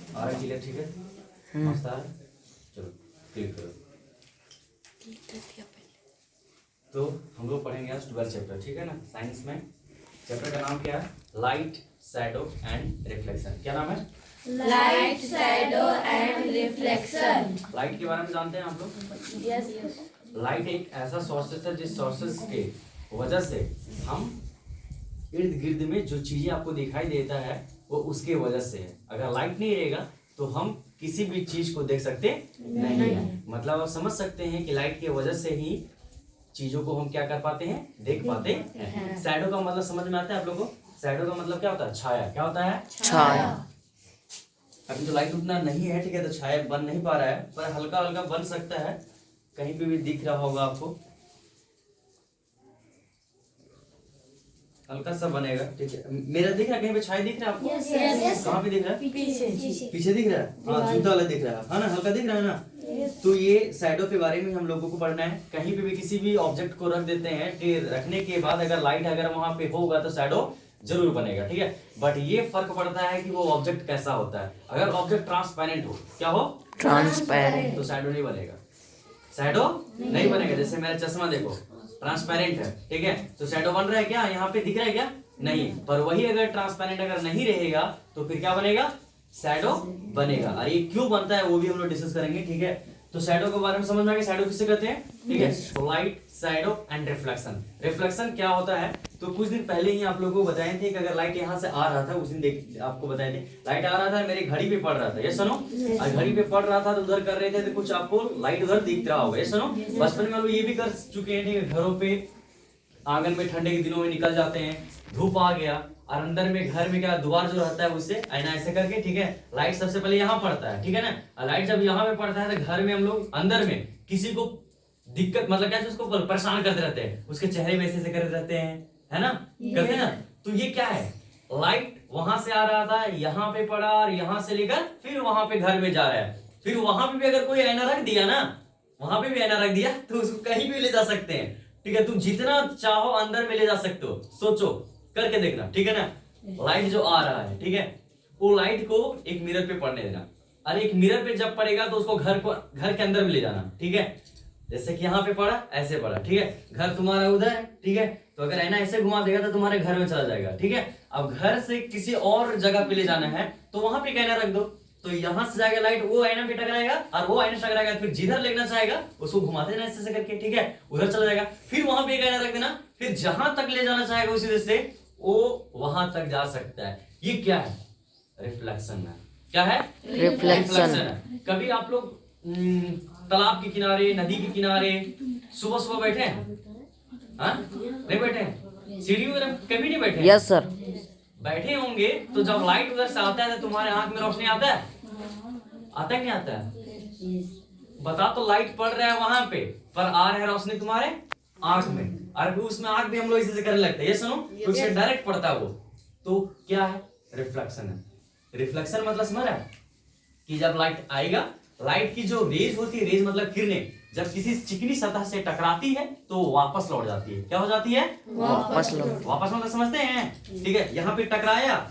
आ रहा है क्लियर? ठीक है, मस्त आ रहा है। चलो क्लिक करो। तो हम लोग पढ़ेंगे आज 12 चैप्टर, ठीक है ना, साइंस में। चैप्टर का नाम क्या है? Light, shadow and reflection. क्या नाम है? Light, shadow and reflection. Light के बारे में जानते हैं आप लोग? यस। लाइट एक ऐसा सोर्सेस है जिस सोर्सेस के वजह से हम इर्द गिर्द में जो चीजें आपको दिखाई देता है वो उसके वजह से है। अगर लाइट नहीं रहेगा तो हम किसी भी चीज को देख सकते नहीं है। मतलब आप समझ सकते हैं कि लाइट की वजह से ही चीजों को हम क्या कर पाते हैं, देख पाते हैं। शैडो का मतलब समझ में आता है आप लोगों को? शैडो का मतलब क्या होता है? छाया। क्या होता है? छाया। अभी तो लाइट उतना नहीं है, ठीक है, तो छाया बन नहीं पा रहा है, पर हल्का हल्का बन सकता है। कहीं पे भी दिख रहा होगा आपको, हल्का सा बनेगा, ठीक है। मेरा दिख रहा है? कहीं पे छाया दिख रहा है आपको? यस। कहाँ पे दिख रहा है? पीछे। पीछे दिख रहा है? हाँ, जूता वाला दिख रहा है ना, हल्का दिख रहा है ना। तो ये शैडो के बारे में हम लोगों को पढ़ना है। कहीं पे भी किसी भी ऑब्जेक्ट को रख देते हैं, रखने के बाद अगर लाइट अगर वहां पे होगा तो शैडो जरूर बनेगा, ठीक है। बट ये फर्क पड़ता है कि वो ऑब्जेक्ट कैसा होता है। अगर ऑब्जेक्ट ट्रांसपेरेंट हो, क्या हो? ट्रांसपेरेंट। तो शैडो नहीं बनेगा। शैडो नहीं बनेगा। जैसे मेरा चश्मा देखो, ट्रांसपेरेंट है, ठीक है, तो शैडो बन रहा है क्या? यहाँ पे दिख रहा है क्या? नहीं। पर वही अगर ट्रांसपेरेंट अगर नहीं रहेगा तो फिर क्या बनेगा? शैडो बनेगा। और ये क्यों बनता है वो भी हम लोग डिस्कस करेंगे, ठीक है। तो शैडो के बारे में समझ में आ गया, शैडो किसे कहते हैं, ठीक है। तो light, shadow and reflection. Reflection क्या होता है? तो कुछ दिन पहले ही आप लोगों को बताए थे कि अगर लाइट यहाँ से आ रहा था, उस दिन आपको बताए थे, लाइट आ रहा था, मेरी घड़ी पे पड़ रहा था, ये सुनो, और घड़ी पे पड़ रहा था तो उधर कर रहे थे तो कुछ आपको लाइट उधर दिख रहा होगा, ये सुनो। बचपन में हम लोग ये भी कर चुके हैं, ठीक है, घरों पे आंगन में ठंडे के दिनों में निकल जाते हैं, धूप आ गया और अंदर में घर में क्या द्वार जो रहता है उससे आईना ऐसे करके, ठीक है, लाइट सबसे पहले यहाँ पड़ता है, ठीक है ना। लाइट जब यहाँ पे पड़ता है तो घर में हम लोग अंदर में किसी को दिक्कत, मतलब क्या, उसको परेशान करते रहते हैं, उसके चेहरे में ऐसे करते रहते हैं, है ना, करते हैं ना। तो ये क्या है? लाइट वहां से आ रहा था, यहाँ पे पड़ा और यहाँ से लेकर फिर वहां पे घर में जा रहा है। फिर वहां पे भी अगर कोई आईना रख दिया ना, वहां पे भी आईना रख दिया तो उसको कहीं भी ले जा सकते हैं, ठीक है। तुम जितना चाहो अंदर में ले जा सकते हो, सोचो, करके देखना, ठीक है ना। लाइट जो आ रहा है, ठीक है, वो लाइट को एक मिरर पे पड़ने देना, और एक मिरर पे जब पड़ेगा तो उसको घर के अंदर में ले जाना, ठीक है। जैसे कि यहाँ पे पड़ा, ऐसे पड़ा, ठीक है, घर तुम्हारा उधर है, ठीक है, तो अगर आईना ऐसे घुमा देगा तो तुम्हारे घर में चला जाएगा, ठीक है। अब घर से किसी और जगह पे ले जाना है तो वहां पे आईना रख दो, तो यहां से जाएगा लाइट, वो आईना पे टकराएगा और वो आईना टकराएगा, फिर जिधर लेना चाहेगा उसको घुमाते रहना ऐसे करके, ठीक है, उधर चला जाएगा। फिर वहां पे एक आईना रख देना, फिर जहां तक ले जाना चाहेगा उसी से वो वहां तक जा सकता है। ये क्या है? रिफ्लेक्शन है। क्या है? रिफ्लेक्शन। कभी आप लोग तालाब के किनारे, नदी के किनारे सुबह सुबह बैठे हैं? हाँ, नहीं बैठे हैं? सीढ़ी वगैरह कभी नहीं बैठे? Yes sir. बैठे होंगे तो जब लाइट उधर से आता है तो तुम्हारे आंख में रोशनी आता है? आता है नहीं आता है? बता तो, लाइट पड़ रहा है वहां पे पर आ रहा है रोशनी तुम्हारे आंख में, और उसमें आंख भी हम लोग इसे करने लगते हैं, ये सुनो, क्योंकि डायरेक्ट पड़ता है वो। तो क्या है? रिफ्लेक्शन है। रिफ्लेक्शन मतलब समझ रहा है कि जब लाइट आएगा, लाइट की जो रेज होती है, रेज मतलब किरणें, जब किसी चिकनी सतह से टकराती है तो वापस लौट जाती है। क्या हो जाती है? वापस मतलब समझते हैं, ठीक है। यहाँ पे टकराया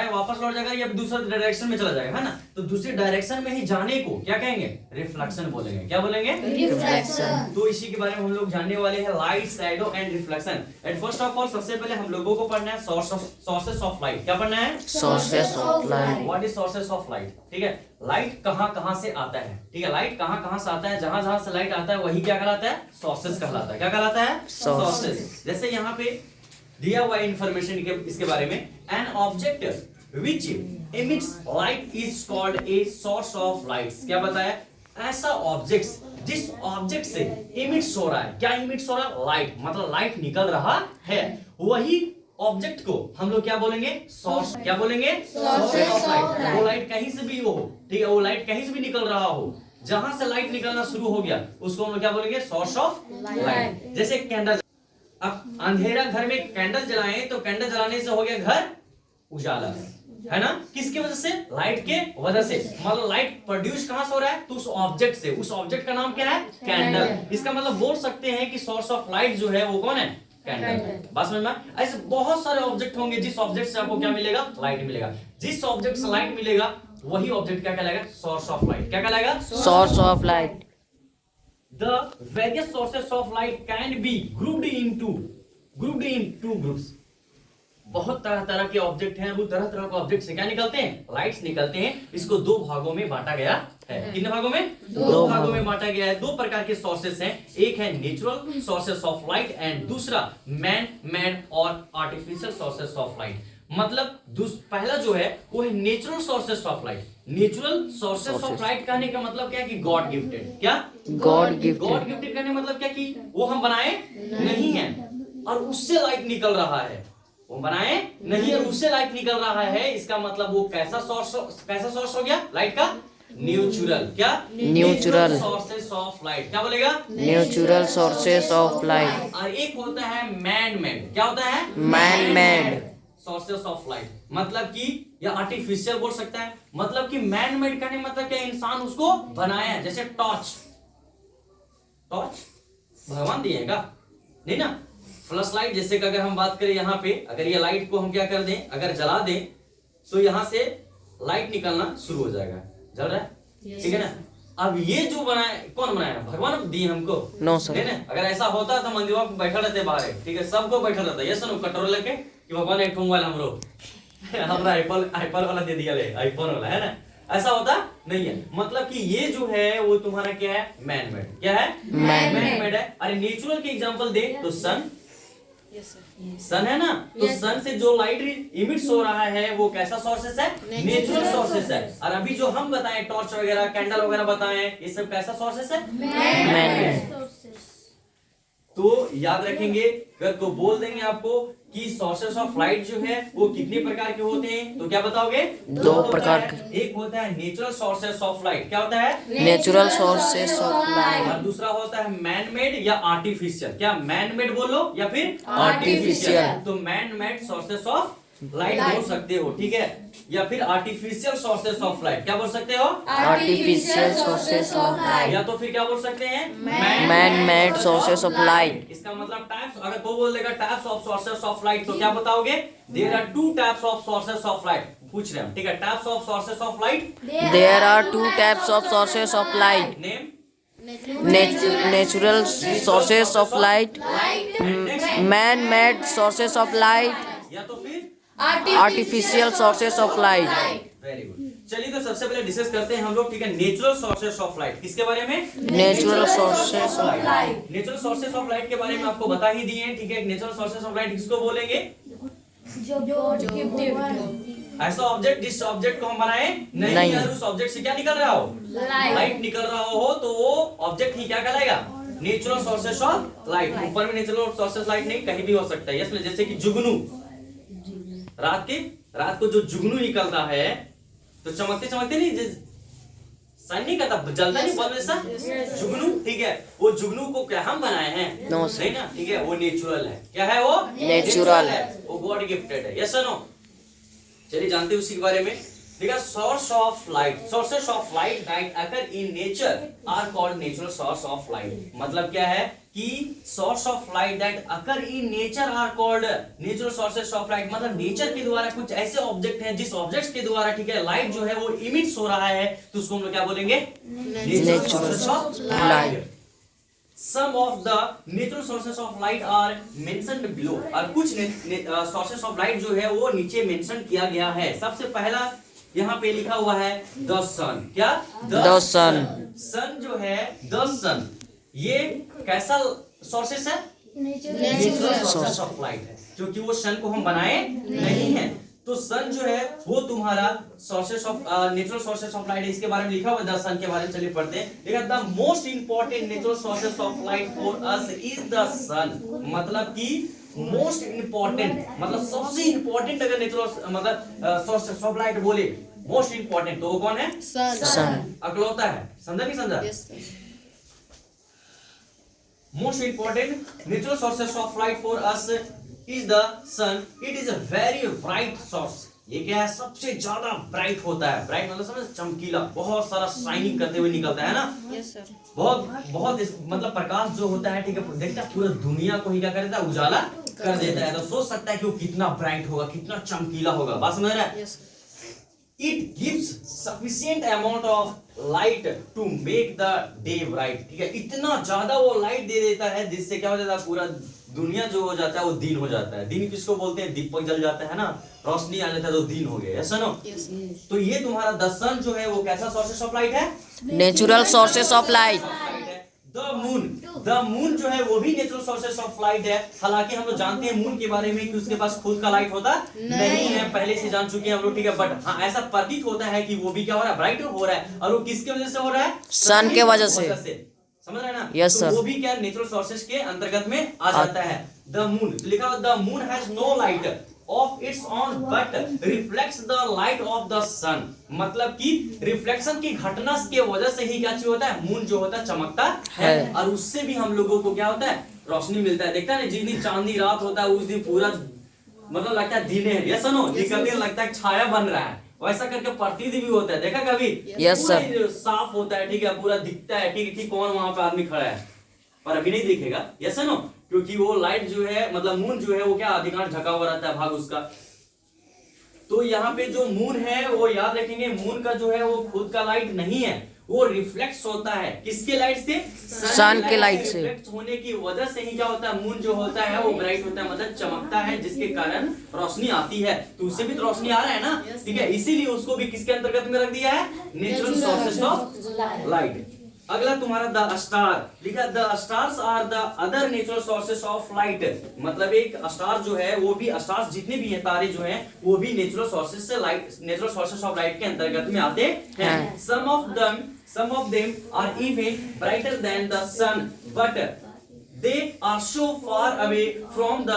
वापस लौट जाएगा, या दूसरे डायरेक्शन में चला जाएगा, है ना। तो दूसरे डायरेक्शन में ही जाने को क्या कहेंगे? रिफ्लेक्शन बोलेंगे। क्या बोलेंगे? रिफ्लेक्शन। तो इसी के बारे में हम लोग जानने वाले हैं, light, shadow and reflection. And first of all सबसे पहले हम लोगों को पढ़ना है सोर्सेस ऑफ लाइट। क्या पढ़ना है? Sources of light. What is sources of light, ठीक है। लाइट कहां से आता है, ठीक है, लाइट कहां से आता है, जहां से लाइट आता है वही क्या कहलाता है? सोर्सेस कहलाता है। क्या कहलाता है? सोर्सेस। जैसे यहाँ पे दिया हुआ इंफॉर्मेशन इसके बारे में, an object which emits light is called a source of lights. क्या बताया? ऐसा ऑब्जेक्ट जिस ऑब्जेक्ट से इमिट्स हो रहा है, क्या इमिट्स हो रहा है? लाइट, मतलब लाइट निकल रहा है, वही ऑब्जेक्ट को हम लोग क्या बोलेंगे? सोर्स। क्या बोलेंगे? Source of light. वो लाइट कहीं से भी हो, ठीक है, वो लाइट कहीं से भी निकल रहा हो, जहां से लाइट निकलना शुरू हो गया उसको हम लोग क्या बोलेंगे? Source of light. जैसे कैंडल, अब अंधेरा घर में कैंडल जलाएं तो कैंडल जलाने से हो गया घर उजाला, है ना। किसकी वजह से? लाइट के वजह से। मतलब लाइट प्रोड्यूस कहां से हो रहा है? तो उस ऑब्जेक्ट से। उस ऑब्जेक्ट का नाम क्या है? कैंडल। इसका मतलब बोल सकते हैं कि सोर्स ऑफ लाइट जो है वो कौन है? कैंडल। बात समझ में? ऐसे बहुत सारे ऑब्जेक्ट होंगे जिस ऑब्जेक्ट से आपको क्या मिलेगा? लाइट मिलेगा। जिस ऑब्जेक्ट से लाइट मिलेगा वही ऑब्जेक्ट क्या कहलाएगा? Source of light. क्या कहलाएगा? Source of light. The various sources of light can be grouped in two groups. बहुत तरह तरह के ऑब्जेक्ट हैं, वो तरह तरह के ऑब्जेक्ट से क्या निकलते हैं? लाइट्स निकलते हैं। इसको दो भागों में बांटा गया है। कितने भागों में? दो भागों में बांटा गया है। दो प्रकार के सोर्सेस हैं, एक है natural sources of light and दूसरा man made or artificial sources of light. मतलब पहला जो है वो है natural sources of light. Natural sources of light कहने का मतलब क्या है कि गॉड गिफ्टेड। क्या? God gifted. गॉड गिफ्टेड कहने का मतलब क्या कि वो हम बनाए नहीं है और उससे लाइट निकल रहा है। वो बनाए नहीं और उससे लाइट निकल रहा है, इसका मतलब वो कैसा सोर्स हो गया लाइट का? नेचुरल। क्या? Natural. Sources of light. क्या बोलेगा? Natural sources of light. और एक होता है मैन मेड। क्या होता है? Man-made. Sources of light. मतलब कि या आर्टिफिशियल बोल सकता है। मतलब कि मैन मेड कहने मतलब क्या? इंसान उसको बनाया है। जैसे टॉर्च भगवान दिएगा नहीं ना। फ्लश लाइट जैसे कि अगर हम बात करें यहाँ पे, अगर ये लाइट को हम क्या कर दें, अगर जला दें तो यहाँ से लाइट निकलना शुरू हो जाएगा। जल रहा है? ठीक है ना। अब ये जो बनाया, कौन बनाया? भगवान दिए हमको। No, sir. नहीं ना। अगर ऐसा होता तो मंदिर में बैठा रहते बाहर, ठीक है, सबको बैठा रहता। ये सुनो कटोरा लेके कि भगवान एक मोबाइल हमरो हमरा आईफोन वाला दे दिया, ले आईफोन वाला, है ना। ऐसा होता नहीं है। मतलब कि ये जो है वो तुम्हारा क्या है? Man made. क्या है? मैन मेड है। अरे नेचुरल के एग्जांपल दे तो सन है ना। तो सन से जो लाइट इमिट्स हो रहा है वो कैसा सोर्सेस है? नेचुरल सोर्सेस है। और अभी जो हम बताएं टॉर्च वगैरह, कैंडल वगैरह बताएं, ये सब कैसा सोर्सेस है? Man-made. तो याद रखेंगे, अगर तो बोल देंगे आपको कि सोर्सेस ऑफ लाइट जो है वो कितने प्रकार के होते हैं, तो क्या बताओगे? दो प्रकार के। एक होता है नेचुरल सोर्सेस ऑफ लाइट। क्या होता है? Natural sources of light. और दूसरा होता है मैन मेड या आर्टिफिशियल। क्या? मैन मेड बोलो या फिर Artificial. तो man made sources of light बोल सकते हो, ठीक है, या फिर आर्टिफिशियल सोर्सेस ऑफ लाइट। क्या बोल सकते हो? Artificial sources of light. या तो फिर क्या बोल सकते हैं? Man-made sources of light. इसका मतलब टाइप्स, अगर कोई बोल देगा types of sources of light तो क्या बताओगे? There are two types of sources of light. पूछ रहे हैं, ठीक है, types of sources of light. There are two types of sources of light. Name? Natural sources of light. Man-made sources of light. या तो फिर Artificial sources of light. Very good. चलिए तो सबसे पहले डिस्कस करते हैं हम लोग, ठीक है, नेचुरल सोर्सेस ऑफ लाइट। किसके बारे में? Natural sources of light. Natural sources of light के बारे में आपको बता ही दिए, ठीक है। नेचुरल सोर्सेस ऑफ लाइट किसको बोलेंगे? ऐसा ऑब्जेक्ट जिस ऑब्जेक्ट को हम बनाए नहीं है, उस ऑब्जेक्ट से क्या निकल रहा हो? लाइट निकल रहा हो, तो वो ऑब्जेक्ट ही क्या कहलाएगा? Natural sources of light. ऊपर में नेचुरल सोर्सेस लाइट नहीं, कहीं भी हो सकता है। इसमें जैसे कि जुगनू, रात को जो जुगनू निकलता है तो चमकते नहीं, साइन नहीं करता, जलता नहीं बल्ब जैसा जुगनू, ठीक है। वो जुगनू को क्या हम बनाए हैं? No, नहीं ना, ठीक है, वो नेचुरल है। क्या है वो? Natural है, वो गॉड गिफ्टेड है। यस और नो? चलिए जानते हैं उसी के बारे में, ठीक है। Source of light, sources of light that occur in nature are called natural source of light. मतलब क्या है कि source of light that occur in nature are called natural sources of light. मतलब नेचर के द्वारा कुछ ऐसे ऑब्जेक्ट हैं जिस ऑब्जेक्ट्स के द्वारा, ठीक है, लाइट जो है वो इमिट्स हो रहा है, तो उसको हम लोग क्या बोलेंगे? Natural sources of light. Some of the natural sources of light are mentioned below। और कुछ sources of light जो है वो नीचे मेंशन किया गया है। सबसे पहला यहाँ पे लिखा हुआ है द सन। क्या? The sun. सन जो है, द सन, ये कैसा सोर्सेस है? नेचुरल सोर्सेस ऑफ लाइट है, क्योंकि वो सन को हम बनाए नहीं है। तो सन जो है वो तुम्हारा sources of natural sources of light है। इसके बारे में लिखा हुआ है द सन के बारे में, चलिए पढ़ते हैं। देखिए, the most important natural sources of light for us is the sun. मतलब कि मोस्ट इंपॉर्टेंट, मतलब सबसे इंपॉर्टेंट अगर नेचुरल मतलब सोर्सेस ऑफ लाइट बोले मोस्ट इंपॉर्टेंट, तो वो कौन है? Sun. अकलौता है। समझा नहीं समझा? Most important natural sources of light for us is the sun. It is a very bright source. ये क्या है? सबसे ज्यादा ब्राइट होता है। ब्राइट मतलब समझ, चमकीला, बहुत सारा शाइनिंग करते हुए निकलता है ना। बहुत मतलब प्रकाश जो होता है, ठीक है, देखता है पूरा दुनिया को ही क्या कर देता है? उजाला कर देता है। तो सोच सकता है कि वो कितना ब्राइट होगा, कितना चमकीला होगा। बात समझ रहा है? It gives sufficient amount of light to make the day bright. ठीक है, इतना ज्यादा वो लाइट दे देता है जिससे क्या हो जाता है, पूरा दुनिया जो हो जाता है वो दिन हो जाता है। दिन किसको बोलते हैं, दीपक जल जाता है ना, रोशनी आ जाता है तो दिन हो गया, ऐसा ना। तो ये तुम्हारा द सन जो है वो कैसा सोर्सेस ऑफ लाइट है, natural sources of light. The moon जो है वो भी नेचुरल सोर्सेस ऑफ लाइट है। हालांकि हम लोग जानते हैं मून के बारे में कि उसके पास खुद का लाइट होता नहीं है, पहले से जान चुके हैं हम लोग। ठीक है, बट हाँ ऐसा प्रतीत होता है कि वो भी क्या हो रहा है, ब्राइट हो रहा है। और वो किसके वजह से हो रहा है, सन के वजह से। समझ रहे हैं ना। Yes, तो sir. वो भी क्या नेचुरल सोर्सेस के अंतर्गत में आ जाता है। द मून लिखा हुआ, the moon has no light of its own but reflects the light of the sun. मतलब कि रिफ्लेक्शन की घटना के वजह से ही क्या चीज होता है, मून जो होता है चमकता है और उससे भी हम लोगों को क्या होता है, रोशनी मिलता है। देखता है ना, जिस दिन चांदनी रात होता है उस दिन पूरा मतलब लगता है दिन है, यस नो, निकलने लगता है छाया बन रहा है। वैसा करके प्रतीत भी होता है, देखा कभी? Yes sir. पूरा साफ होता है, ठीक है, पूरा दिखता है, ठीक है कि कौन वहां पे आदमी खड़ा है, पर अभी नहीं दिखेगा, यस नो, क्योंकि वो लाइट जो है मतलब मून जो है वो क्या अधिकांश ढका हुआ रहता है भाग उसका। तो यहाँ पे जो मून है वो याद रखेंगे, मून का जो है वो खुद का लाइट नहीं है, वो रिफ्लेक्ट होता है किसके लाइट से, सन के लाइट से। रिफ्लेक्ट होने की वजह से ही क्या होता है, मून जो होता है वो ब्राइट होता है, मतलब चमकता है, जिसके कारण रोशनी आती है। तो उससे भी तो रोशनी आ रहा है ना, ठीक है, इसीलिए उसको भी किसके अंतर्गत में रख दिया है, नेचुरल सोर्सेस ऑफ लाइट। अगला तुम्हारा द स्टार लिखा, the stars are the other natural sources of light. मतलब एक स्टार जो है वो भी, स्टार्स जितने भी हैं तारे जो हैं वो भी नेचुरल सोर्सेस से light, natural sources of light के अंतर्गत में आते हैं। Some of them are even brighter than the sun, but they are so far away from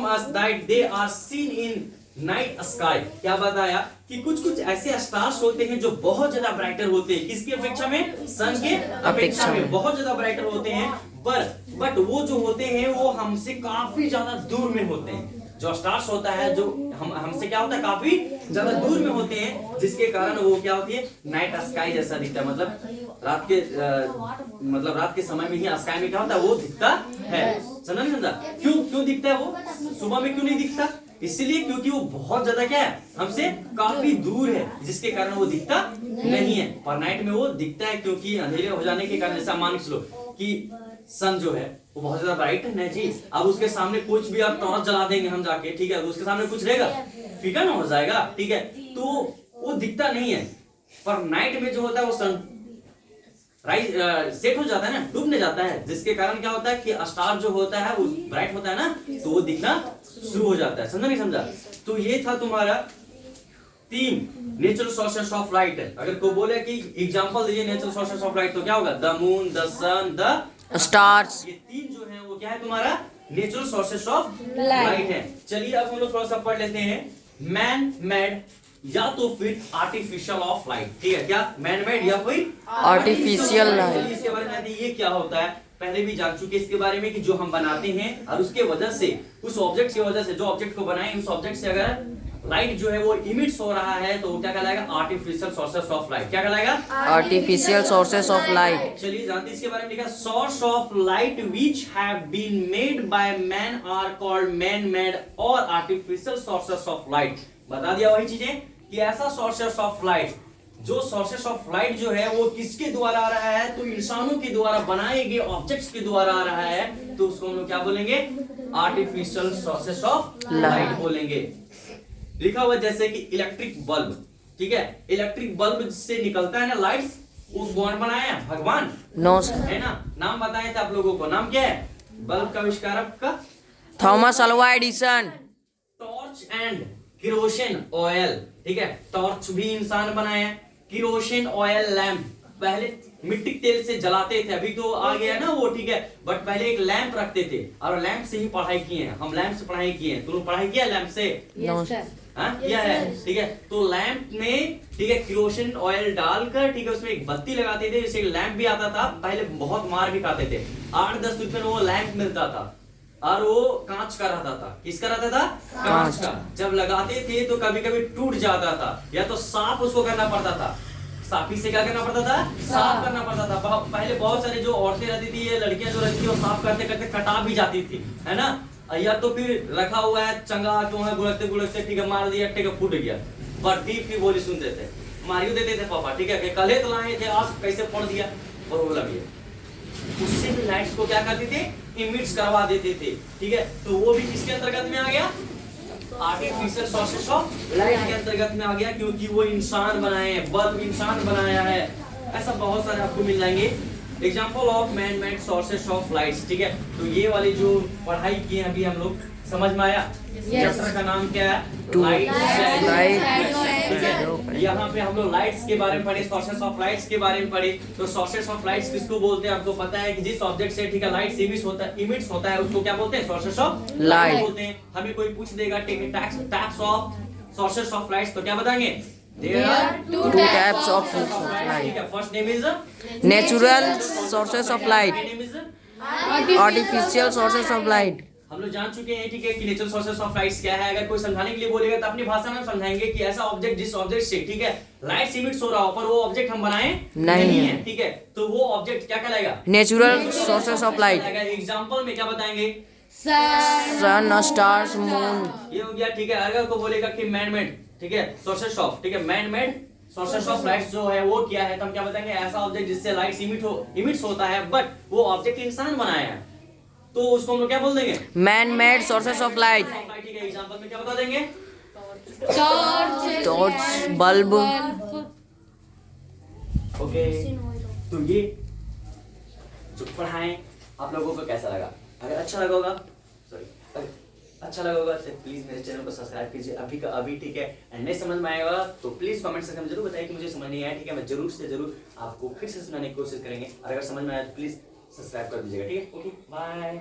us that they are seen in night sky. क्या बताया कि कुछ कुछ ऐसे स्टार्स होते हैं जो बहुत ज्यादा ब्राइटर होते हैं, किसकी अपेक्षा में, सन के अपेक्षा में बहुत ज्यादा ब्राइटर होते हैं, बट वो जो होते हैं वो हमसे काफी ज्यादा दूर में होते हैं। जो स्टार्स होता है जो हमसे क्या होता है, काफी ज्यादा दूर में होते हैं, जिसके कारण वो क्या होती है, नाइट स्काई जैसा दिखता है। मतलब रात के समय में ही स्काई में क्या होता है, वो दिखता है। समझा नहीं समझा, क्यों दिखता है वो, सुबह में क्यों नहीं दिखता, इसलिए क्योंकि वो बहुत ज्यादा क्या है, हमसे काफी दूर है, जिसके कारण वो दिखता नहीं है। पर नाइट में वो दिखता है, क्योंकि अंधेरे हो जाने के कारण, जैसा मान के चलो कि सन जो है वो बहुत ज्यादा ब्राइट है ना जी, अब उसके सामने कुछ भी आप टॉर्च जला देंगे हम जाके, ठीक है, तो उसके सामने कुछ रहेगा, फीका ना हो जाएगा, ठीक है, तो वो दिखता नहीं है। पर नाइट में जो होता है वो सन सेट हो जाता है ना, डूबने जाता है, जिसके कारण क्या होता है कि स्टार जो होता है वो ब्राइट होता है ना, तो वो दिखना शुरू हो जाता है। समझा नहीं समझा। तो ये था तुम्हारा 3 नेचुरल सोर्सेस ऑफ लाइट। अगर कोई बोले कि एग्जांपल दीजिए नेचुरल सोर्सेस ऑफ लाइट, तो क्या होगा, the moon, the sun, the stars. ये 3 जो है वो क्या है तुम्हारा, नेचुरल सोर्सेस ऑफ लाइट है। चलिए अब हम लोग थोड़ा सा पढ़ लेते हैं, मैन मेड या तो फिर आर्टिफिशियल ऑफ लाइट। ठीक है, क्या मैन मेड या फिर आर्टिफिशियल लाइट। इसके बारे में ये क्या होता है, पहले भी जान चुके इसके बारे में कि जो हम बनाते हैं और उसके वजह से, उस ऑब्जेक्ट की वजह से, जो ऑब्जेक्ट को बनाए उस ऑब्जेक्ट से अगर लाइट जो है वो इमिट्स हो रहा है तो क्या कहलाएगा, आर्टिफिशियल सोर्सेस ऑफ लाइट। क्या कहलाएगा, आर्टिफिशियल सोर्सेस ऑफ लाइट। चलिए जानते हैं इसके बारे में। लिखा, source of light which have been made by man are called man made or artificial sources of light. बता दिया वही चीजें कि ऐसा सोर्सेस ऑफ लाइट, जो सोर्सेस ऑफ लाइट जो है वो किसके द्वारा आ रहा है, तो इंसानों के द्वारा बनाए गए ऑब्जेक्ट्स के द्वारा आ रहा है, तो उसको हम लोग क्या बोलेंगे, आर्टिफिशियल सोर्सेस ऑफ लाइट बोलेंगे। लिखा हुआ जैसे कि इलेक्ट्रिक बल्ब, ठीक है, इलेक्ट्रिक बल्ब से निकलता है ना लाइट्स, वो कौन बनाया है, भगवान, नो है ना। नाम बताए थे आप लोगों को, नाम क्या है बल्ब का आविष्कारक का, Thomas Alva Edison. Torch and kerosene oil, ठीक है, टॉर्च भी इंसान बनाया, किरोसिन ऑयल लैंप पहले मिट्टी तेल से जलाते थे, अभी तो आ गया ना वो, ठीक है, बट पहले एक लैंप रखते थे और लैंप से ही पढ़ाई किए हैं हम, लैंप से पढ़ाई किए हैं। तुम पढ़ाई किया लैंप से, किया है, ठीक है। तो लैंप में, ठीक है, किरोसिन ऑयल डालकर, ठीक है, उसमें एक बत्ती लगाते थे, जैसे लैंप भी आता था, पहले बहुत मार भी खाते थे, 8-10 रुपए में वो लैंप मिलता था और वो कांच का रहता था। किसका रहता था, कांच का। जब लगाते थे तो कभी कभी टूट जाता था, या तो साफ उसको करना पड़ता था, साफी से क्या करना पड़ता था, साफ करना पड़ता था। पहले बहुत सारे जो औरतें रहती थी, ये लड़कियां जो रहती थी, वो साफ करते करते कटा भी जाती थी, है ना। या तो फिर रखा हुआ है चंगा क्यों है, गुड़कते गुड़कते ठीक है मार दिया, ठीक है फूट गया। बट डीप की बोली सुनते थे, मारियो देते थे पापा, ठीक है कि कल तो लाए थे आज कैसे फोड़ दिया, प्रॉब्लम ये। उससे भी लाइट्स को क्या करते थे, इमिट्स करवा देते थे, ठीक है। तो वो भी किसके अंतर्गत में आ गया, आर्टिफिशियल सोर्सेस ऑफ लाइट के अंतर्गत में आ गया, क्योंकि वो इंसान बनाए हैं, बल्ब इंसान बनाया है। ऐसा बहुत सारे आपको मिल जाएंगे example of man made sources of lights, ठीक है। तो ये वाली जो पढ़ाई की है अभी हम लोग, समझ में आया? चैप्टर का नाम क्या है, लाइट। यहाँ पे हम लोग लाइट्स के बारे में पढ़े, सोर्सेस ऑफ लाइट्स के बारे में पढ़े। तो सोर्सेस ऑफ लाइट्स किसको बोलते हैं आपको पता है कि जिस ऑब्जेक्ट से ठीक है लाइट इमिट्स होता है उसको क्या बोलते हैं, सोर्सेस ऑफ लाइट बोलते हैं। हमें कोई पूछ देगा types of sources of lights, तो क्या बताएंगे, there are two types of sources of light. ठीक है, first name is Natural sources of light, name is artificial sources of light. हम लोग जान चुके हैं, ठीक है, कि नेचुरल सोर्सेस ऑफ लाइट्स क्या है। अगर कोई समझाने के लिए बोलेगा तो अपनी भाषा में समझाएंगे कि ऐसा ऑब्जेक्ट जिस ऑब्जेक्ट से ठीक है लाइट इमिट्स हो रहा हो पर वो ऑब्जेक्ट हम बनाए नहीं है, ठीक है। तो वो ऑब्जेक्ट क्या कहलाएगा, Natural sources of light. Example में क्या बताएंगे, Sun, stars, moon. ये हो गया, ठीक है। अगर को बोलेगा कि मैन मेड, ठीक है, सोर्सेस ऑफ, ठीक है, man made sources of lights जो है वो क्या है, तो हम क्या बताएंगे, ऐसा ऑब्जेक्ट जिससे लाइट्स इमिट्स होता है बट वो ऑब्जेक्ट इंसान बनाया है, तो उसको हम लोग क्या बोल देंगे, Man-made sources of light. ठीक है। एग्जांपल में क्या बता देंगे, Torch, bulb. ओके। तो ये जो पढ़ाएं आप लोगों को कैसा लगा, अगर अच्छा लगा होगा, सॉरी अच्छा लगा होगा तो प्लीज मेरे चैनल को सब्सक्राइब कीजिए अभी का अभी, ठीक है। एंड नहीं समझ में आएगा तो प्लीज कमेंट सेक्शन में जरूर बताइए कि मुझे समझ नहीं आया, ठीक है। मैं जरूर से जरूर आपको फिर से सुनाने की कोशिश करेंगे, और अगर समझ में आया तो प्लीज सब्सक्राइब कर दीजिएगा, ठीक है। Okay bye.